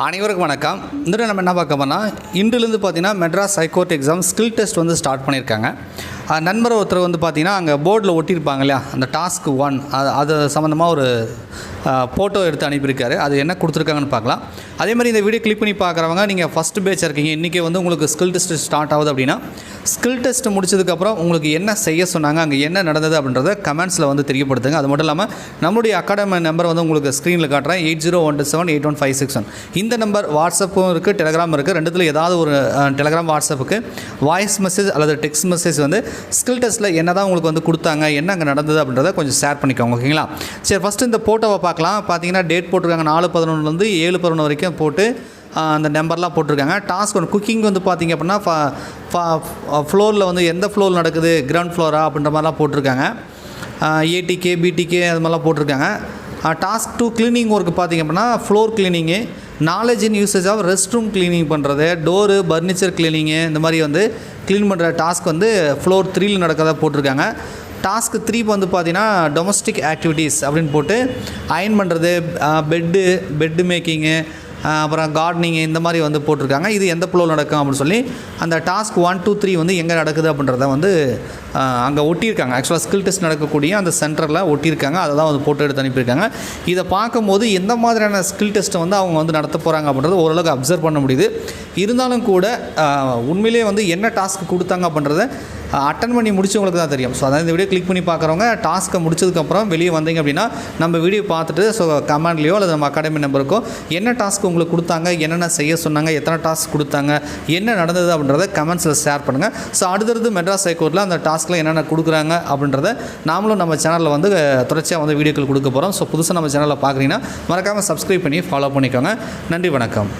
அனைவருக்கும் வணக்கம். இந்த நம்ம என்ன பார்க்க போனால் இன்றிலிருந்து பார்த்தீங்கன்னா Madras high court exam skill test வந்து ஸ்டார்ட் பண்ணியிருக்காங்க. நண்பர் ஒருத்தர் வந்து பார்த்திங்கன்னா அங்கே போர்டில் ஒட்டியிருப்பாங்க இல்லையா, அந்த டாஸ்க் 1 அது சம்மந்தமாக ஒரு ஃபோட்டோ எடுத்து அனுப்பியிருக்காரு. அது என்ன கொடுத்துருக்காங்கன்னு பார்க்கலாம். அதே மாதிரி இந்த வீடியோ கிளிக் பண்ணி பார்க்குறவங்க நீங்கள் ஃபஸ்ட் பேட்ச் இருக்கீங்க, இன்றைக்கி வந்து உங்களுக்கு ஸ்கில் டெஸ்ட் ஸ்டார்ட் ஆகுது அப்படின்னா ஸ்கில் டெஸ்ட் முடிச்சதுக்கப்புறம் உங்களுக்கு என்ன செய்ய சொன்னாங்க, அங்கே என்ன நடந்தது அப்படின்றத கமெண்ட்ஸில் வந்து தெரியப்படுத்துங்க. அது மட்டும் இல்லாமல் நம்மளுடைய அகாடமி நம்பர் வந்து உங்களுக்கு ஸ்க்ரீனில் காட்டுறேன், 8012781561. இந்த நம்பர் வாட்ஸ்அப்பும் இருக்குது, டெலகிராம் இருக்குது. ரெண்டுத்தில் ஏதாவது ஒரு டெலகிராம் வாட்ஸ்அப்புக்கு வாய்ஸ் மெசேஜ் அல்லது டெக்ஸ்ட் மெசேஜ் வந்து ஸ்கில் டெஸ்ட்டில் என்ன தான் உங்களுக்கு வந்து கொடுத்தாங்க, என்ன அங்கே நடந்தது அப்படின்றத கொஞ்சம் ஷேர் பண்ணிக்கோங்க, ஓகேங்களா? சரி, ஃபஸ்ட்டு இந்த ஃபோட்டோவை பார்க்கலாம். பார்த்தீங்கன்னா டேட் போட்டிருக்காங்க 4/11 7/11 வரைக்கும் போட்டு அந்த நம்பர்லாம் போட்டிருக்காங்க. டாஸ்க் 1 குக்கிங் வந்து பார்த்திங்க அப்படின்னா ஃப்ளோரில் வந்து எந்த ஃப்ளோர் நடக்குது, கிரவுண்ட் ஃப்ளோரா அப்படின்ற மாதிரிலாம் போட்டிருக்காங்க. ஏடிகே பிடிகே அது மாதிரிலாம் போட்டிருக்காங்க. டாஸ்க் 2 க்ளீனிங் ஒர்க் பார்த்திங்க அப்படின்னா floor cleaning, knowledge in usage of rest room cleaning பண்ணுறது, டோரு பர்னிச்சர் க்ளீனிங்கு, இந்த மாதிரி வந்து க்ளீன் பண்ணுற டாஸ்க் வந்து ஃப்ளோர் 3ல் நடக்கிறதா போட்டிருக்காங்க. டாஸ்க் 3 வந்து பார்த்திங்கன்னா டொமஸ்டிக் ஆக்டிவிட்டீஸ் அப்படின்னு போட்டு அயன் பண்ணுறது, பெட்டு மேக்கிங்கு, அப்புறம் கார்டனிங்கு, இந்த மாதிரி வந்து போட்டிருக்காங்க. இது எந்த ஃப்ளோர் நடக்கும் அப்படின்னு சொல்லி அந்த டாஸ்க் 1, 2, 3 வந்து எங்கே நடக்குது அப்படின்றத வந்து அங்கே ஒட்டியிருக்காங்க. ஆக்சுவலாக ஸ்கில் டெஸ்ட் நடக்கக்கூடிய அந்த சென்டரில் ஒட்டியிருக்காங்க. அதை தான் வந்து ஃபோட்டோ எடுத்து அனுப்பியிருக்காங்க. இதை பார்க்கும்போது எந்த மாதிரியான ஸ்கில் டெஸ்ட்டை வந்து அவங்க வந்து நடத்த போகிறாங்க அப்படின்றது ஓரளவுக்கு அப்சர்வ் பண்ண முடியுது. இருந்தாலும் கூட உண்மையிலே வந்து என்ன டாஸ்க் கொடுத்தாங்க அப்படின்றத அட்டன் பண்ணி முடிச்சவங்களுக்கு தான் தெரியும். ஸோ அதாவது இந்த வீடியோ கிளிக் பண்ணி பார்க்குறவங்க டாஸ்க்கை முடிச்சதுக்கப்புறம் வெளியே வந்தீங்க அப்படின்னா நம்ம வீடியோ பார்த்துட்டு ஸோ கமெண்ட்லேயோ அல்லது நம்ம அகாடமி நம்பருக்கோ என்ன டாஸ்க் உங்களுக்கு கொடுத்தாங்க, என்னென்ன செய்ய சொன்னாங்க, எத்தனை டாஸ்க் கொடுத்தாங்க, என்ன நடந்தது அப்படின்றத கமெண்ட்ஸில் ஷேர் பண்ணுங்கள். ஸோ அடுத்தடுத்து மெட்ராஸ் ஹைகோர்ட்டில் அந்த டாஸ்க்கில் என்னென்ன கொடுக்குறாங்க அப்படின்றத நாமளும் நம்ம சேனலில் வந்து தொடர்ச்சியாக வந்து வீடியோக்கள் கொடுக்க போகிறோம். ஸோ புதுசாக நம்ம சேனலில் பார்க்குறீங்கன்னா மறக்காமல் சப்ஸ்கிரைப் பண்ணி ஃபாலோ பண்ணிக்கோங்க. நன்றி, வணக்கம்.